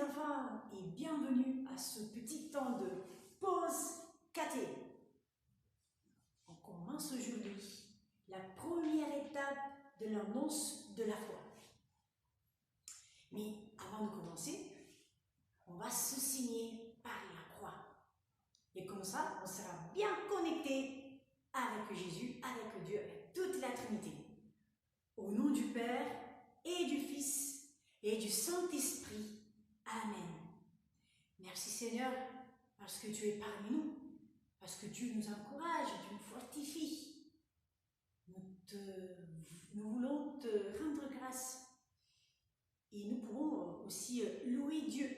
enfants et bienvenue à ce petit temps de pause caté. On commence aujourd'hui la première étape de l'annonce de la foi. Mais avant de commencer, on va se signer par la croix. Et comme ça, on sera bien connecté avec Jésus, avec Dieu, avec toute la Trinité. Au nom du Père et du Fils et du Saint-Esprit. Amen. Merci Seigneur, parce que tu es parmi nous, parce que tu nous encourages, tu nous fortifies. Nous voulons te rendre grâce. Et nous pourrons aussi louer Dieu,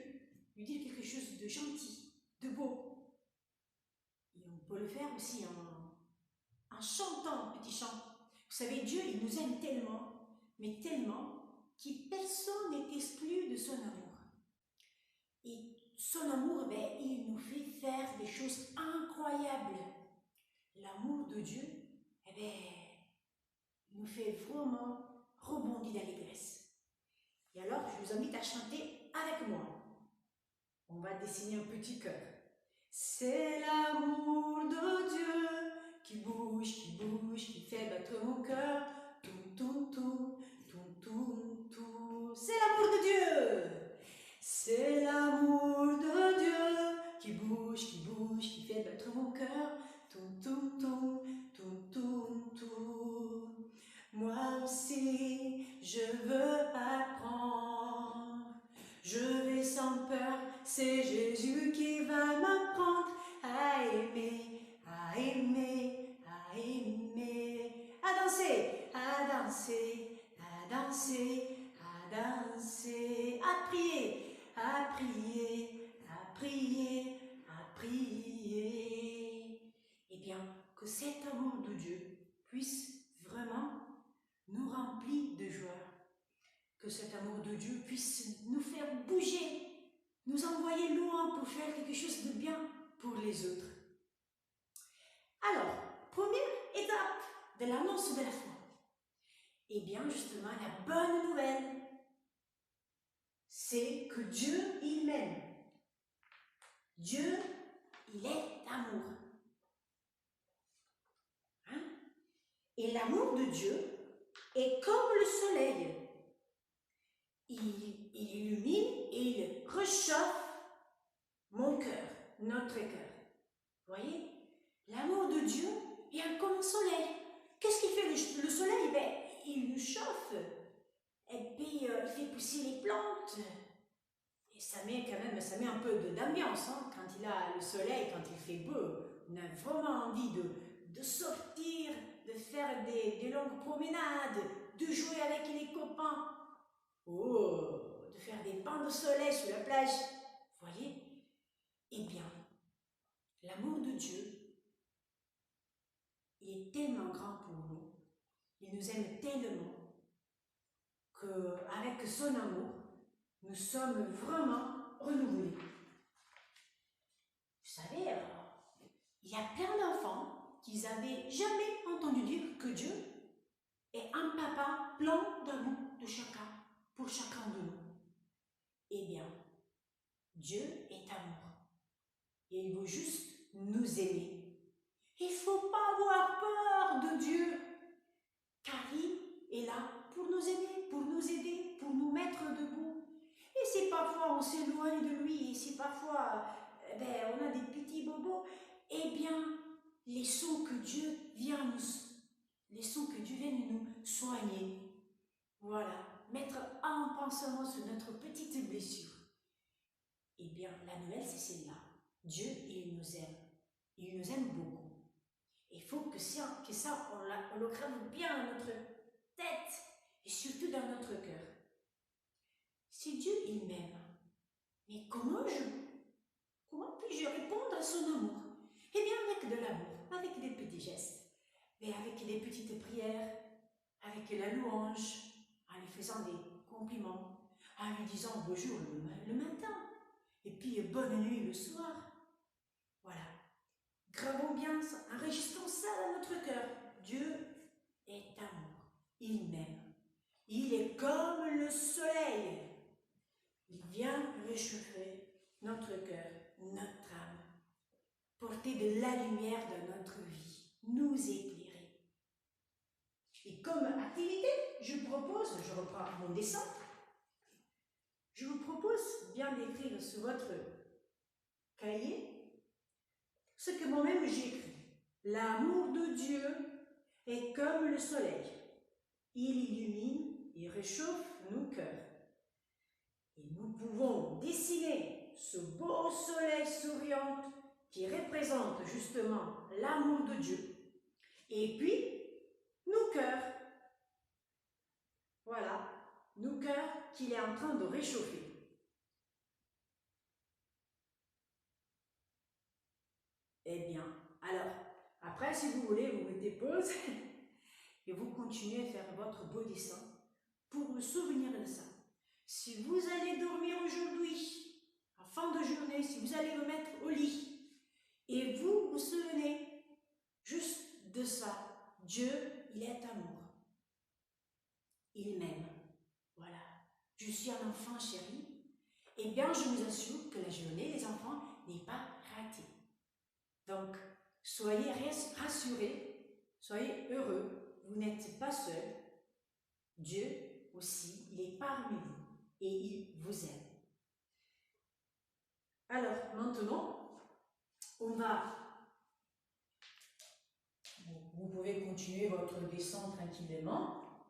lui dire quelque chose de gentil, de beau. Et on peut le faire aussi en chantant un petit chant. Vous savez, Dieu, il nous aime tellement, mais tellement, que personne n'est exclu de son amour. Et son amour, il nous fait faire des choses incroyables. L'amour de Dieu, nous fait vraiment rebondir d'allégresse. Et alors, je vous invite à chanter avec moi. On va dessiner un petit cœur. C'est l'amour de Dieu qui bouge, qui fait battre mon cœur. Tout, tout, tout, tout, tout, tout. C'est l'amour de Dieu. C'est l'amour de Dieu qui bouge, qui fait battre mon cœur. Tout, tout, tout, tout, tout, tout. Moi aussi, je veux apprendre. Je vais sans peur, c'est Jésus qui va m'apprendre à aimer, à aimer, à aimer, à danser, à danser, à danser, à danser, à prier, à prier, à prier, à prier. Eh bien, que cet amour de Dieu puisse vraiment nous remplir de joie. Que cet amour de Dieu puisse nous faire bouger, nous envoyer loin pour faire quelque chose de bien pour les autres. Alors, première étape de l'annonce de la foi. Eh bien, justement, la bonne nouvelle, c'est que Dieu, il m'aime. Dieu, il est amour. Hein? Et l'amour de Dieu est comme le soleil. Il illumine et il réchauffe mon cœur, notre cœur. Vous voyez? L'amour de Dieu vient comme un soleil. Qu'est-ce qu'il fait le soleil? Il nous chauffe. Et puis, il fait pousser les plantes. Et ça met un peu d'ambiance. Hein? Quand il a le soleil, quand il fait beau, on a vraiment envie de sortir, de faire des longues promenades, de jouer avec les copains. Oh, de faire des bains de soleil sur la plage. Vous voyez? Eh bien, l'amour de Dieu, il est tellement grand pour nous. Il nous aime tellement qu'avec son amour, nous sommes vraiment renouvelés. Vous savez, il y a plein d'enfants qui n'avaient jamais entendu dire que Dieu est un papa plein d'amour pour chacun de nous. Eh bien, Dieu est amour. Et il veut juste nous aimer. Il ne faut pas avoir peur de Dieu, car il est là pour nous aimer, pour nous aider, pour nous mettre debout. Et si parfois on s'éloigne de lui, et si parfois on a des petits bobos, eh bien, laissons que Dieu vienne nous soigner. Voilà, mettre un pansement sur notre petite blessure. Eh bien, la nouvelle, c'est celle-là. Dieu, il nous aime. Il nous aime beaucoup. Il faut que ça on le grave bien dans notre tête et surtout dans notre cœur. Si Dieu, il m'aime, mais comment puis-je répondre à son amour? Eh bien, avec de l'amour, avec des petits gestes, mais avec des petites prières, avec la louange, en lui faisant des compliments, en lui disant bonjour le matin, et puis bonne nuit le soir. Voilà. Gravons bien ça, enregistrons ça dans notre cœur. Dieu est amour. Il m'aime. Il est comme le soleil. Il vient réchauffer notre cœur, notre âme, porter de la lumière dans notre vie, nous éclairer. Et comme activité, je reprends mon dessin, je vous propose bien d'écrire sur votre cahier ce que moi-même j'ai écrit. L'amour de Dieu est comme le soleil. Il illumine et réchauffe nos cœurs. Et nous pouvons dessiner ce beau soleil souriant qui représente justement l'amour de Dieu. Et puis, nos cœurs. Voilà, nos cœurs qu'il est en train de réchauffer. Eh bien, alors, après, si vous voulez, vous mettez pause et vous continuez à faire votre beau dessin pour vous souvenir de ça. Si vous allez dormir aujourd'hui, en fin de journée, si vous allez vous mettre au lit et vous vous souvenez juste de ça, Dieu, il est amour. Il m'aime. Voilà. Je suis un enfant chéri. Eh bien, je vous assure que la journée, les enfants, n'est pas ratée. Donc, soyez rassurés, soyez heureux, vous n'êtes pas seul. Dieu aussi, il est parmi vous et il vous aime. Alors, maintenant, vous pouvez continuer votre descente tranquillement.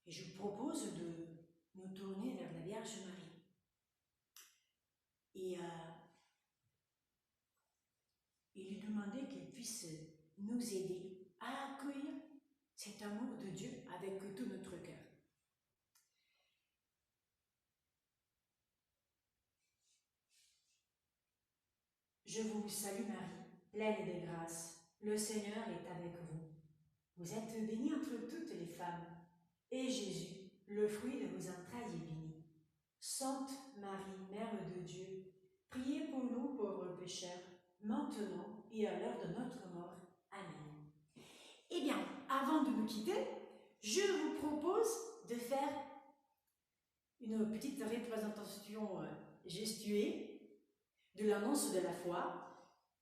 Et je vous propose de nous tourner vers la Vierge Marie. Et lui demander qu'elle puisse nous aider à accueillir cet amour de Dieu avec tout notre cœur. Je vous salue Marie, pleine de grâce, le Seigneur est avec vous. Vous êtes bénie entre toutes les femmes, et Jésus, le fruit de vos entrailles, est béni. Sainte Marie, Mère de Dieu, priez pour nous pauvres pécheurs, maintenant et à l'heure de notre mort. Amen. Eh bien, avant de nous quitter, je vous propose de faire une petite représentation gestuelle de l'annonce de la foi.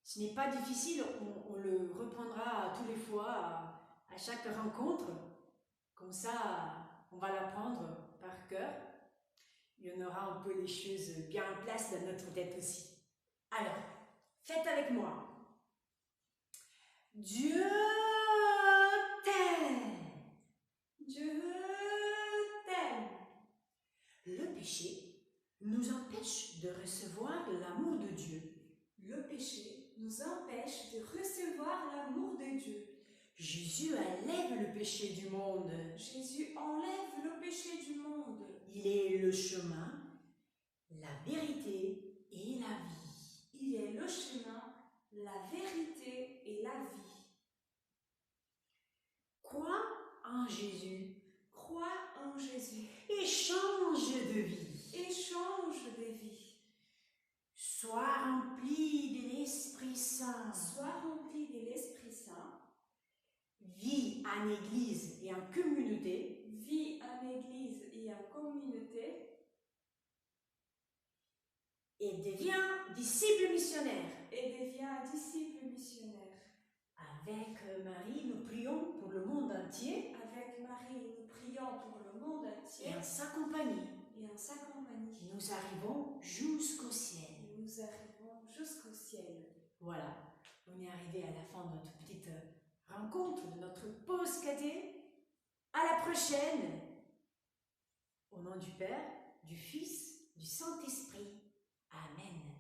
Ce n'est pas difficile, on le reprendra tous les fois à chaque rencontre. Comme ça, on va l'apprendre par cœur. Il y en aura un peu les choses bien en place dans notre tête aussi. Alors, faites avec moi. Dieu t'aime. Dieu t'aime. Le péché nous empêche de recevoir l'amour de Dieu. Le péché nous empêche de recevoir l'amour de Dieu. Jésus enlève le péché du monde. Jésus enlève le péché du monde. Il est le chemin, la vérité et la vie. Il est le chemin, la vérité et la vie. Crois en Jésus. Crois en Jésus. Et change de vie. Et change de vie. Sois rempli de l'Esprit Saint. Sois rempli de l'Esprit Saint. Vis en église et en communauté. Vis en église et en communauté. Et deviens disciple missionnaire. Et deviens disciple missionnaire. Avec Marie, nous prions pour le monde entier. Avec Marie, nous prions pour le monde entier. Et en sa compagnie. Et en sa compagnie. Nous arrivons jusqu'au ciel. Nous arrivons jusqu'au ciel. Voilà, on est arrivé à la fin de notre petite rencontre, de notre pause caté. À la prochaine. Au nom du Père, du Fils, du Saint-Esprit. Amen.